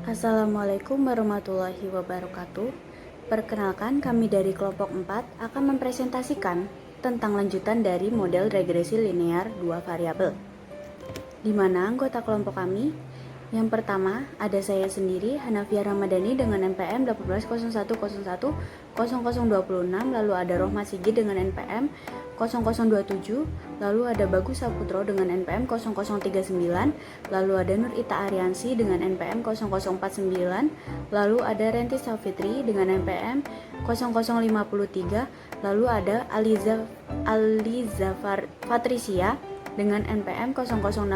Assalamualaikum warahmatullahi wabarakatuh. Perkenalkan, kami dari kelompok 4 akan mempresentasikan tentang lanjutan dari model regresi linear dua variabel. Di mana anggota kelompok kami? Yang pertama, ada saya sendiri, Hanafia Ramadhani dengan NPM 1801010026, lalu ada Rohmat Sigit dengan NPM 0027, lalu ada Bagus Saputro dengan NPM 0039, lalu ada Nur Ita Ariansi dengan NPM 0049, lalu ada Renti Safitri dengan NPM 0053, lalu ada Aliza Patricia dengan NPM 0062,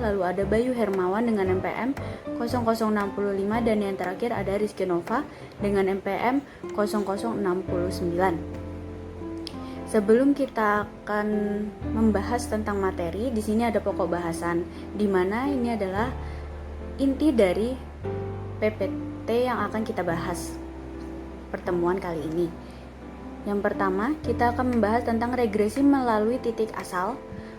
lalu ada Bayu Hermawan dengan NPM 0065, dan yang terakhir ada Rizky Nova dengan NPM 0069. Sebelum kita akan membahas tentang materi, di sini ada pokok bahasan, di mana ini adalah inti dari PPT yang akan kita bahas pertemuan kali ini. Yang pertama, kita akan membahas tentang regresi melalui titik asal.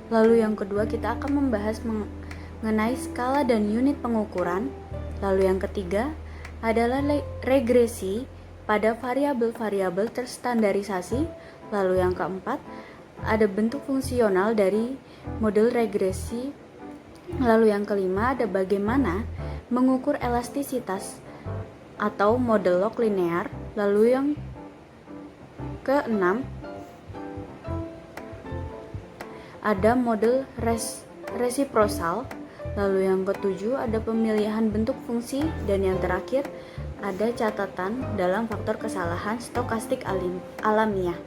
Lalu yang kedua, kita akan membahas mengenai skala dan unit pengukuran. Lalu yang ketiga adalah regresi pada variabel-variabel terstandarisasi. Lalu yang keempat, ada bentuk fungsional dari model regresi. Lalu yang kelima, ada bagaimana mengukur elastisitas atau model log linear. Lalu yang keenam, ada model resiprosal. Lalu yang ketujuh, ada pemilihan bentuk fungsi, dan yang terakhir ada catatan dalam faktor kesalahan stokastik alamiah.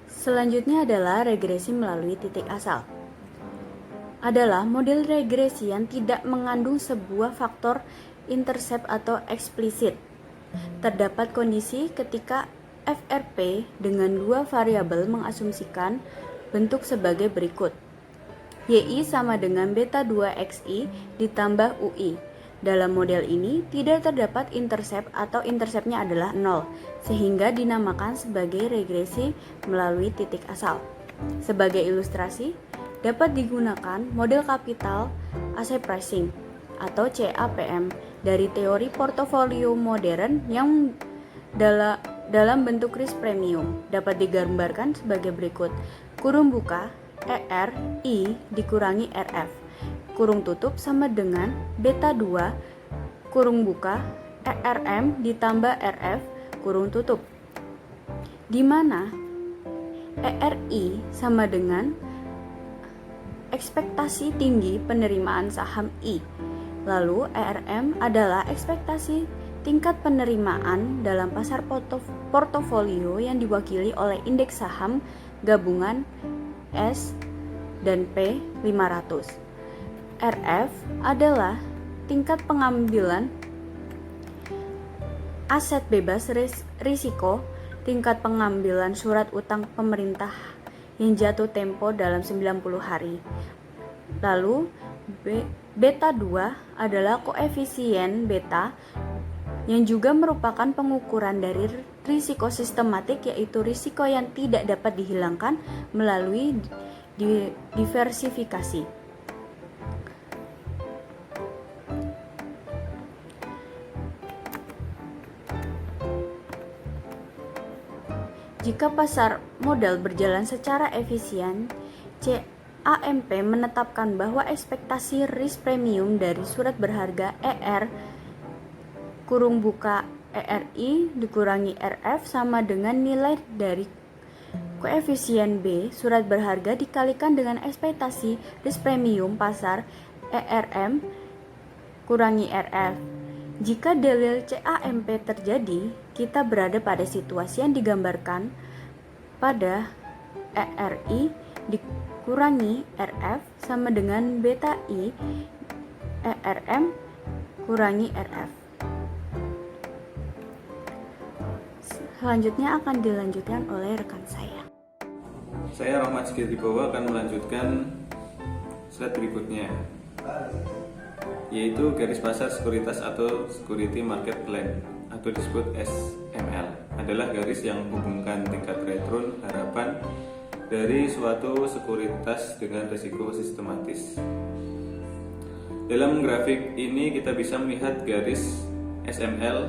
Selanjutnya adalah regresi melalui titik asal. Adalah model regresi yang tidak mengandung sebuah faktor intercept atau eksplisit. Terdapat kondisi ketika FRP dengan dua variabel mengasumsikan bentuk sebagai berikut. YI sama dengan beta 2XI ditambah UI. Dalam model ini tidak terdapat intercept atau interceptnya adalah 0, sehingga dinamakan sebagai regresi melalui titik asal. Sebagai ilustrasi, dapat digunakan model capital asset pricing atau CAPM dari teori portofolio modern yang dalam bentuk risk premium dapat digambarkan sebagai berikut. Kurung buka ERI dikurangi RF, kurung tutup sama dengan beta 2 kurung buka ERM ditambah RF kurung tutup, di mana ERI sama dengan ekspektasi tinggi penerimaan saham I, lalu ERM adalah ekspektasi tingkat penerimaan dalam pasar portofolio yang diwakili oleh indeks saham gabungan S dan P 500. RF adalah tingkat pengambilan aset bebas risiko, tingkat pengambilan surat utang pemerintah yang jatuh tempo dalam 90 hari. Lalu beta 2 adalah koefisien beta yang juga merupakan pengukuran dari risiko sistematik, yaitu risiko yang tidak dapat dihilangkan melalui diversifikasi. Jika pasar modal berjalan secara efisien, CAMP menetapkan bahwa ekspektasi risk premium dari surat berharga ER kurung buka ERI dikurangi RF sama dengan nilai dari koefisien B surat berharga dikalikan dengan ekspektasi risk premium pasar ERM kurangi RF. Jika dalil CAMP terjadi, kita berada pada situasi yang digambarkan pada ERI dikurangi RF sama dengan beta I ERM kurangi RF. Selanjutnya akan dilanjutkan oleh rekan saya. Saya Rohmat Sigit akan melanjutkan slide berikutnya, yaitu garis pasar sekuritas atau security market plan atau disebut SML, adalah garis yang menghubungkan tingkat return harapan dari suatu sekuritas dengan risiko sistematis. Dalam grafik ini kita bisa melihat garis SML.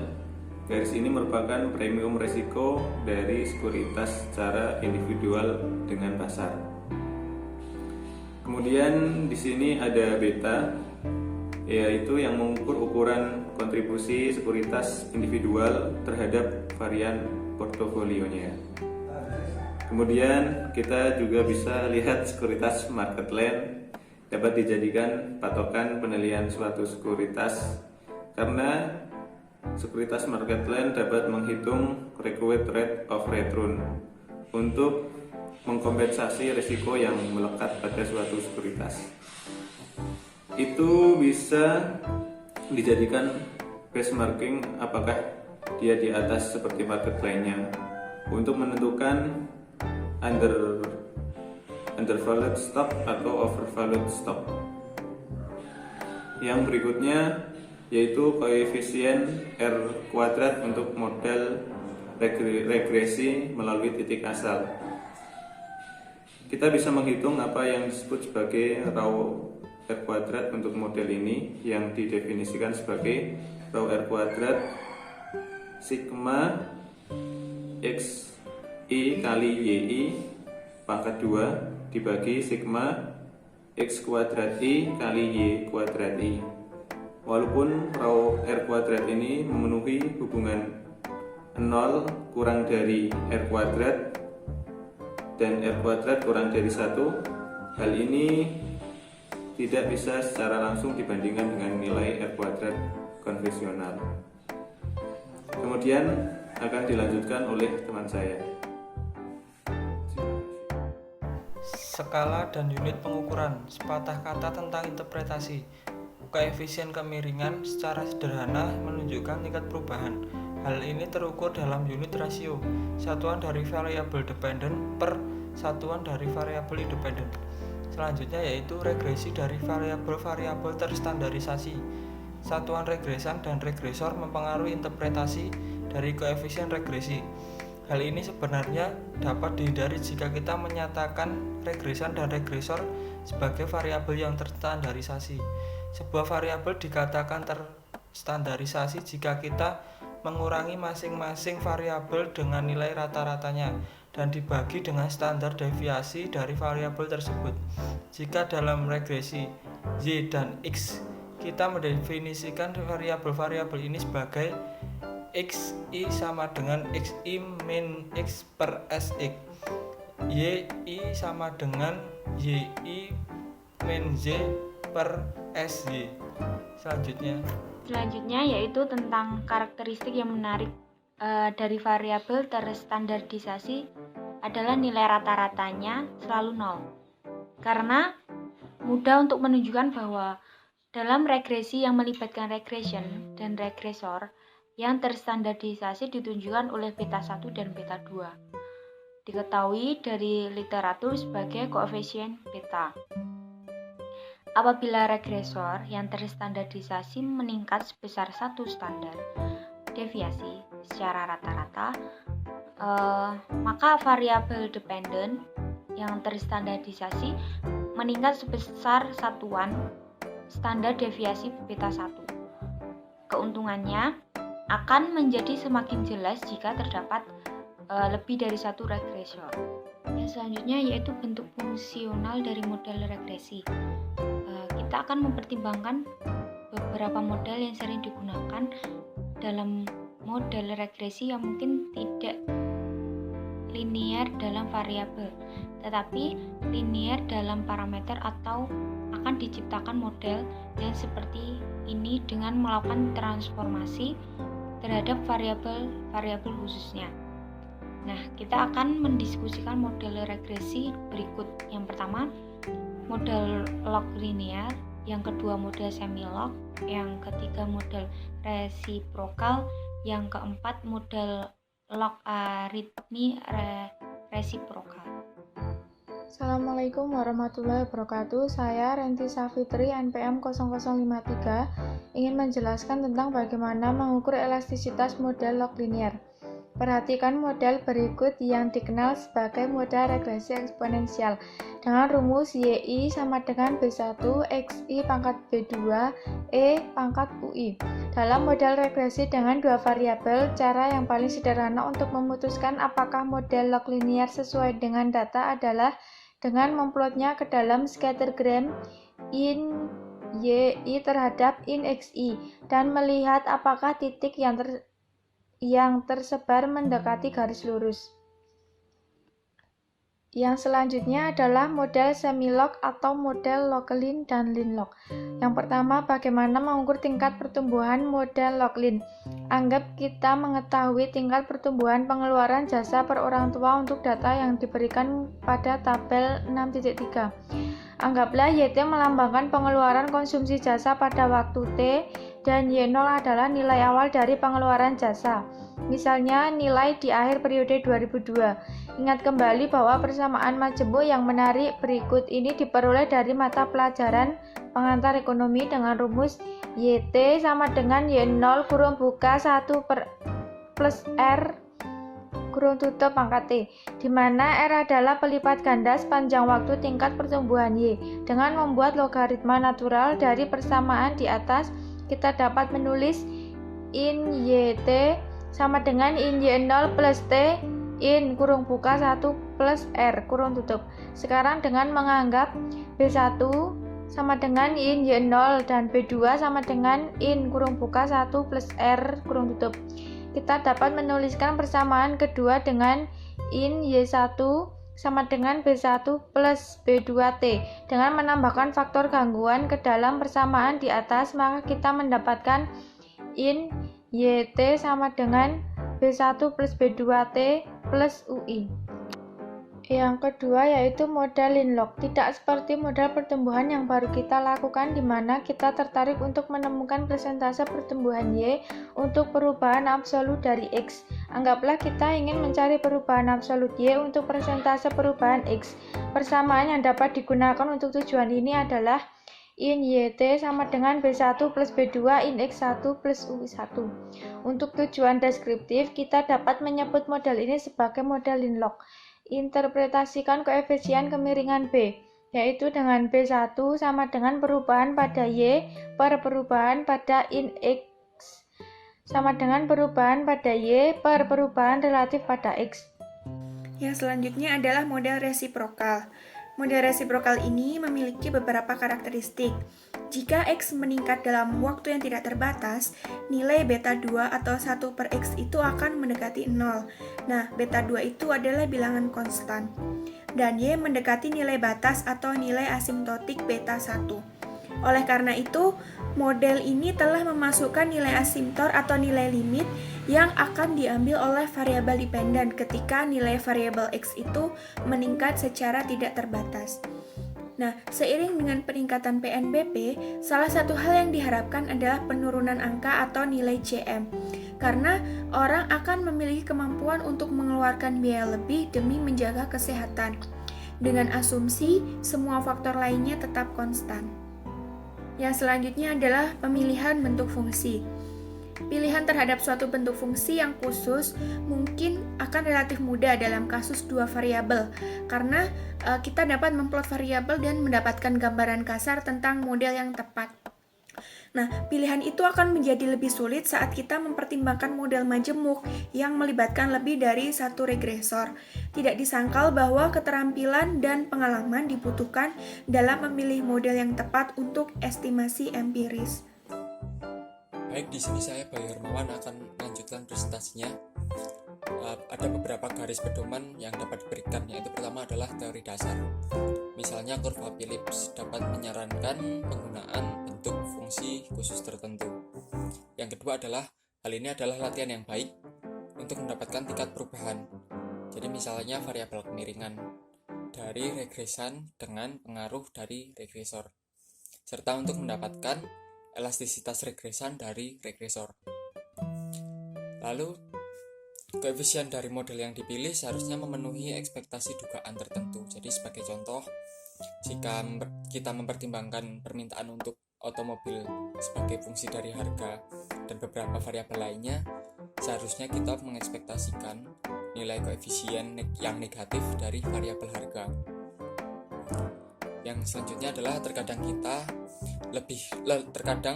Garis ini merupakan premium risiko dari sekuritas secara individual dengan pasar. Kemudian di sini ada beta, yaitu yang mengukur ukuran kontribusi sekuritas individual terhadap varian portofolionya. Kemudian kita juga bisa lihat sekuritas market land dapat dijadikan patokan penilaian suatu sekuritas, karena sekuritas market land dapat menghitung required rate of return untuk mengkompensasi risiko yang melekat pada suatu sekuritas. Itu bisa dijadikan benchmarking apakah dia di atas seperti market lainnya untuk menentukan undervalued stock atau overvalued stock. Yang berikutnya yaitu koefisien R kuadrat untuk model regresi melalui titik asal. Kita bisa menghitung apa yang disebut sebagai raw R kuadrat untuk model ini, yang didefinisikan sebagai raw R kuadrat sigma XI kali YI pangkat 2 dibagi sigma X kuadrat I kali Y kuadrat I. Walaupun raw R kuadrat ini memenuhi hubungan 0 kurang dari R kuadrat dan R kuadrat kurang dari 1, hal ini tidak bisa secara langsung dibandingkan dengan nilai R kuadrat konvensional. Kemudian akan dilanjutkan oleh teman saya. Skala dan unit pengukuran. Sepatah kata tentang interpretasi. Koefisien kemiringan secara sederhana menunjukkan tingkat perubahan. Hal ini terukur dalam unit rasio, satuan dari variabel dependent per satuan dari variabel independen. Selanjutnya yaitu regresi dari variabel-variabel terstandarisasi. Satuan regresan dan regresor mempengaruhi interpretasi dari koefisien regresi. Hal ini sebenarnya dapat dihindari jika kita menyatakan regresan dan regresor sebagai variabel yang terstandarisasi. Sebuah variabel dikatakan terstandarisasi jika kita mengurangi masing-masing variabel dengan nilai rata-ratanya dan dibagi dengan standar deviasi dari variabel tersebut. Jika dalam regresi Y dan X kita mendefinisikan variabel-variabel ini sebagai XI sama dengan XI min X per SX, YI sama dengan YI min Z per SY. Selanjutnya yaitu tentang karakteristik yang menarik dari variabel terstandarisasi adalah nilai rata-ratanya selalu 0. Karena mudah untuk menunjukkan bahwa dalam regresi yang melibatkan regression dan regresor, yang terstandarisasi ditunjukkan oleh beta 1 dan beta 2. Diketahui dari literatur sebagai koefisien beta. Apabila regresor yang terstandarisasi meningkat sebesar 1 standar deviasi secara rata-rata, maka variabel dependent yang terstandarisasi meningkat sebesar satuan standar deviasi beta 1. Keuntungannya akan menjadi semakin jelas jika terdapat lebih dari satu regresor. Yang selanjutnya yaitu bentuk fungsional dari model regresi. Kita akan mempertimbangkan beberapa model yang sering digunakan dalam model regresi yang mungkin tidak linear dalam variabel, tetapi linear dalam parameter, atau akan diciptakan model yang seperti ini dengan melakukan transformasi terhadap variabel khususnya. Nah, kita akan mendiskusikan model regresi berikut. Yang pertama, model log linear, yang kedua model semi-log, yang ketiga model resiprokal, yang keempat model logaritmi resiprokal. Assalamualaikum warahmatullahi wabarakatuh. Saya Renti Safitri, NPM 0053, ingin menjelaskan tentang bagaimana mengukur elastisitas model log linear. Perhatikan model berikut yang dikenal sebagai model regresi eksponensial dengan rumus YI sama dengan B1 XI pangkat B2 E pangkat UI. Dalam model regresi dengan dua variabel, cara yang paling sederhana untuk memutuskan apakah model log linear sesuai dengan data adalah dengan memplotnya ke dalam scattergram in YI terhadap in XI dan melihat apakah titik yang tersebar mendekati garis lurus. Yang selanjutnya adalah model semi-log atau model log-lin dan lin-log. Yang pertama, bagaimana mengukur tingkat pertumbuhan model log-lin. Anggap kita mengetahui tingkat pertumbuhan pengeluaran jasa per orang tua untuk data yang diberikan pada tabel 6.3. Anggaplah YT melambangkan pengeluaran konsumsi jasa pada waktu T dan Y0 adalah nilai awal dari pengeluaran jasa. Misalnya nilai di akhir periode 2002. Ingat kembali bahwa persamaan majemuk yang menarik berikut ini diperoleh dari mata pelajaran pengantar ekonomi dengan rumus YT sama dengan Y0 kurung buka 1 plus R kurung tutup pangkat T, di mana R adalah pelipat ganda sepanjang waktu tingkat pertumbuhan Y. Dengan membuat logaritma natural dari persamaan di atas, kita dapat menulis in YT sama dengan in Y0 plus T in kurung buka 1 plus R kurung tutup. Sekarang dengan menganggap B1 sama dengan in Y0 dan B2 sama dengan in kurung buka 1 plus R kurung tutup, kita dapat menuliskan persamaan kedua dengan in Y1 sama dengan B1 plus B2T. Dengan menambahkan faktor gangguan ke dalam persamaan di atas, maka kita mendapatkan in YT sama dengan B1 plus B2T plus UI. Yang kedua yaitu model lin-log. Tidak seperti model pertumbuhan yang baru kita lakukan di mana kita tertarik untuk menemukan persentase pertumbuhan Y untuk perubahan absolut dari X. Anggaplah kita ingin mencari perubahan absolut Y untuk persentase perubahan X. Persamaan yang dapat digunakan untuk tujuan ini adalah in YT sama dengan B1 plus B2 in X1 plus UI1. Untuk tujuan deskriptif, kita dapat menyebut model ini sebagai model lin-log. Interpretasikan koefisien kemiringan B, yaitu dengan B1 sama dengan perubahan pada Y per perubahan pada in X sama dengan perubahan pada Y per perubahan relatif pada X. Yang selanjutnya adalah model resiprokal. Model resiprokal ini memiliki beberapa karakteristik. Jika X meningkat dalam waktu yang tidak terbatas, nilai beta 2 atau 1 per X itu akan mendekati 0. Nah, beta 2 itu adalah bilangan konstan. Dan Y mendekati nilai batas atau nilai asimptotik beta 1. Oleh karena itu, model ini telah memasukkan nilai asimptor atau nilai limit yang akan diambil oleh variabel dependen ketika nilai variabel X itu meningkat secara tidak terbatas. Nah, seiring dengan peningkatan PNBP, salah satu hal yang diharapkan adalah penurunan angka atau nilai CM. Karena orang akan memiliki kemampuan untuk mengeluarkan biaya lebih demi menjaga kesehatan. Dengan asumsi semua faktor lainnya tetap konstan. Yang selanjutnya adalah pemilihan bentuk fungsi. Pilihan terhadap suatu bentuk fungsi yang khusus mungkin akan relatif mudah dalam kasus dua variabel karena kita dapat memplot variabel dan mendapatkan gambaran kasar tentang model yang tepat. Nah, pilihan itu akan menjadi lebih sulit saat kita mempertimbangkan model majemuk yang melibatkan lebih dari satu regresor. Tidak disangkal bahwa keterampilan dan pengalaman dibutuhkan dalam memilih model yang tepat untuk estimasi empiris. Baik, di sini saya Bayu Hermawan akan melanjutkan presentasinya. Ada beberapa garis pedoman yang dapat diberikan, yaitu pertama adalah teori dasar. Misalnya kurva Phillips dapat menyarankan penggunaan bentuk fungsi khusus tertentu. Yang kedua adalah hal ini adalah latihan yang baik untuk mendapatkan tingkat perubahan. Jadi misalnya variabel kemiringan dari regresan dengan pengaruh dari regresor, serta untuk mendapatkan elastisitas regresan dari regresor. Lalu, koefisien dari model yang dipilih seharusnya memenuhi ekspektasi dugaan tertentu. Jadi sebagai contoh, jika kita mempertimbangkan permintaan untuk otomobil sebagai fungsi dari harga dan beberapa variabel lainnya, seharusnya kita mengekspektasikan nilai koefisien yang negatif dari variabel harga. Yang selanjutnya adalah terkadang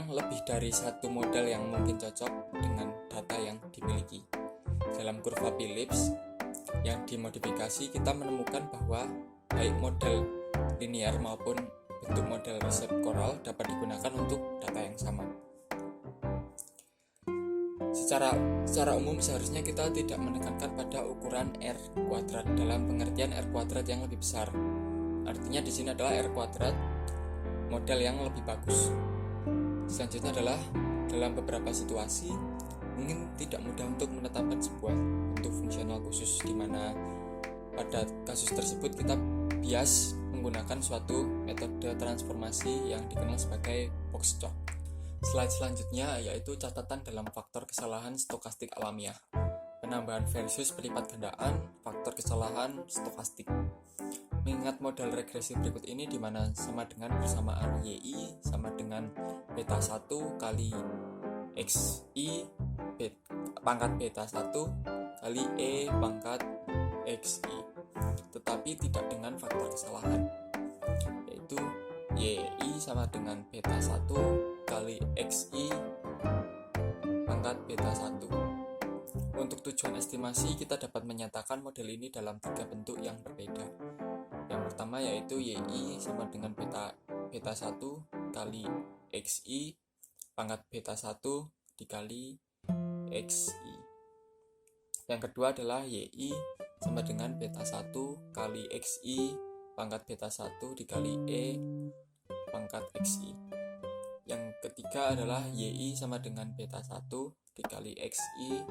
lebih dari satu model yang mungkin cocok dengan data yang dimiliki. Dalam kurva Phillips yang dimodifikasi, kita menemukan bahwa baik model linear maupun bentuk model resep koral dapat digunakan untuk data yang sama. Secara umum seharusnya kita tidak menekankan pada ukuran R kuadrat dalam pengertian R kuadrat yang lebih besar. Artinya di sini adalah R kuadrat model yang lebih bagus. Selanjutnya adalah dalam beberapa situasi mungkin tidak mudah untuk menetapkan sebuah bentuk fungsional khusus, di mana pada kasus tersebut kita bias menggunakan suatu metode transformasi yang dikenal sebagai box-plot. Slide selanjutnya yaitu catatan dalam faktor kesalahan stokastik alamiah. Penambahan versus pelipat gandaan faktor kesalahan stokastik. Mengingat model regresi berikut ini, di mana sama dengan persamaan YI sama dengan beta 1 kali XI pangkat beta 1 kali E pangkat XI, tetapi tidak dengan faktor kesalahan, yaitu YI sama dengan beta 1 kali XI pangkat beta 1. Untuk tujuan estimasi, kita dapat menyatakan model ini dalam 3 bentuk yang berbeda. Yang pertama yaitu YI sama dengan beta 1 kali XI pangkat beta 1 dikali XI. Yang kedua adalah YI sama dengan beta 1 kali XI pangkat beta 1 dikali E pangkat XI. Yang ketiga adalah YI sama dengan beta 1 dikali XI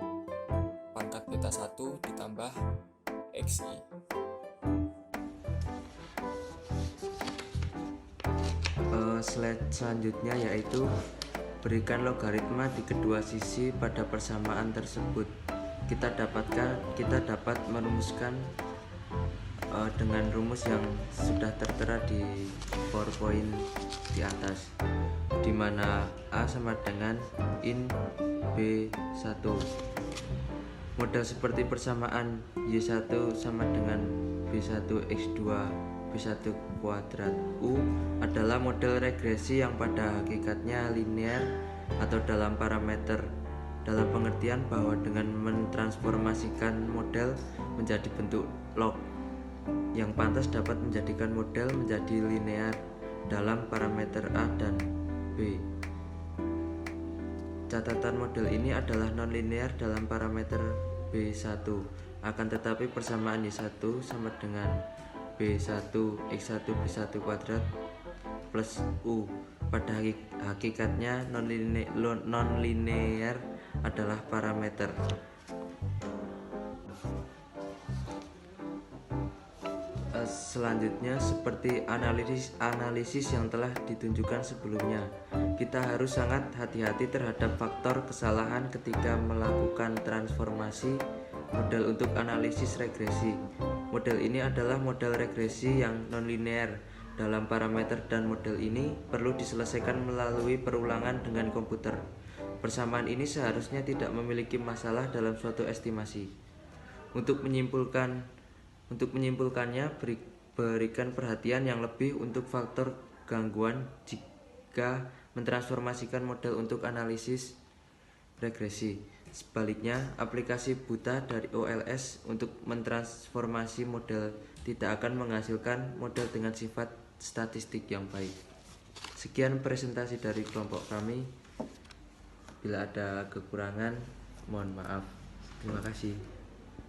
pangkat beta 1 ditambah XI. Slide selanjutnya yaitu berikan logaritma di kedua sisi pada persamaan tersebut. Kita dapat merumuskan dengan rumus yang sudah tertera di PowerPoint di atas, di mana A sama dengan in B1. Model seperti persamaan Y1 sama dengan B1 X2 B1 kuadrat U adalah model regresi yang pada hakikatnya linear atau dalam parameter, dalam pengertian bahwa dengan mentransformasikan model menjadi bentuk log yang pantas dapat menjadikan model menjadi linear dalam parameter A dan B. Catatan model ini adalah non-linear dalam parameter B1, akan tetapi persamaan Y1 sama dengan B1 X1 B1 kuadrat plus U. Pada hakikatnya non-linear adalah parameter. Selanjutnya, seperti analisis yang telah ditunjukkan sebelumnya, kita harus sangat hati-hati terhadap faktor kesalahan ketika melakukan transformasi model untuk analisis regresi. Model ini adalah model regresi yang nonlinear dalam parameter, dan model ini perlu diselesaikan melalui perulangan dengan komputer. Persamaan ini seharusnya tidak memiliki masalah dalam suatu estimasi. Untuk menyimpulkannya, berikan perhatian yang lebih untuk faktor gangguan jika mentransformasikan model untuk analisis regresi. Sebaliknya, aplikasi buta dari OLS untuk mentransformasi model tidak akan menghasilkan model dengan sifat statistik yang baik. Sekian presentasi dari kelompok kami. Bila ada kekurangan, mohon maaf. Terima kasih.